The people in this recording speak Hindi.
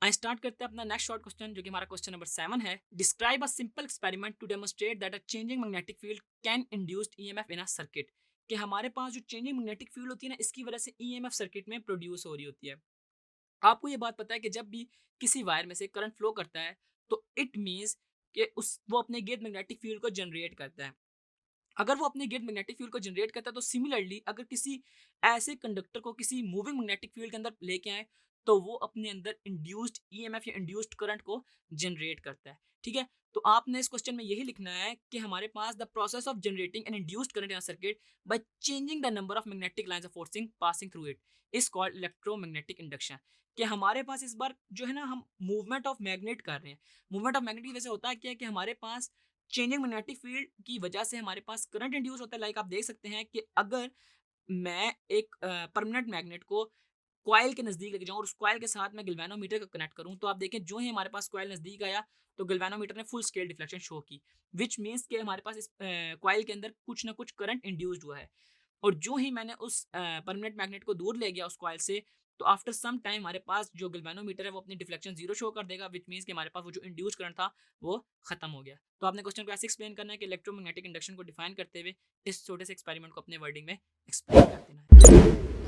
आई स्टार्ट करते हैं अपना नेक्स्ट शॉर्ट क्वेश्चन जो कि हमारा क्वेश्चन नंबर 7 है। Describe a simple experiment to demonstrate that a changing magnetic field can induced EMF in a circuit. कि हमारे पास जो चेंजिंग मैग्नेटिक फील्ड होती है ना, इसकी वजह से ईएमएफ सर्किट में प्रोड्यूस हो रही होती है। आपको ये बात पता है कि जब भी किसी वायर में से करंट फ्लो करता है तो इट मीन्स कि उस वो अपने गेट मैग्नेटिक फील्ड को जनरेट करता है। अगर वो अपने गेट मैग्नेटिक फील्ड को जनरेट करता है तो सिमिलरली अगर किसी ऐसे कंडक्टर को किसी मूविंग मैग्नेटिक फील्ड के अंदर लेके आए तो वो अपने अंदर इंड्यूस्ड ईएमएफ या इंड्यूस्ड करंट को जनरेट करता है। ठीक है, तो आपने इस क्वेश्चन में यही लिखना है कि हमारे पास the process of generating an induced current in circuit by changing the number of magnetic lines of forcing passing through it is called electromagnetic induction. कि हमारे पास इस बार जो है ना, हम मूवमेंट ऑफ मैग्नेट कर रहे हैं। मूवमेंट ऑफ मैग्नेट की वजह से होता है क्या है कि हमारे पास चेंजिंग मैग्नेटिक फील्ड की वजह से हमारे पास करंट इंड्यूस होता है। लाइक आप देख सकते हैं कि अगर मैं एक परमानेंट मैग्नेट को कॉइल के नज़दीक लेके जाऊँ और उस कॉइल के साथ मैं गैल्वेनोमीटर को कनेक्ट करूँ, तो आप देखें जो ही हमारे पास कॉइल नज़दीक आया तो गैल्वेनोमीटर ने फुल स्केल डिफ्लेक्शन शो की, व्हिच मीन्स कि हमारे पास इस कॉइल के अंदर कुछ ना कुछ करंट इंड्यूस्ड हुआ है। और जो ही मैंने उस परमानेंट मैग्नेट को दूर ले गया उस कॉइल से, तो आफ्टर सम टाइम हमारे पास जो गैल्वेनोमीटर है वो अपनी डिफ्लेक्शन जीरो शो कर देगा, व्हिच मीन्स कि हमारे पास वो जो इंड्यूस्ड करंट था वो खत्म हो गया। तो आपने क्वेश्चन को ऐसे एक्सप्लेन करना है कि इलेक्ट्रोमैग्नेटिक इंडक्शन को डिफाइन करते हुए इस छोटे से एक्सपेरिमेंट को अपने वर्डिंग में एक्सप्लेन कर देना है।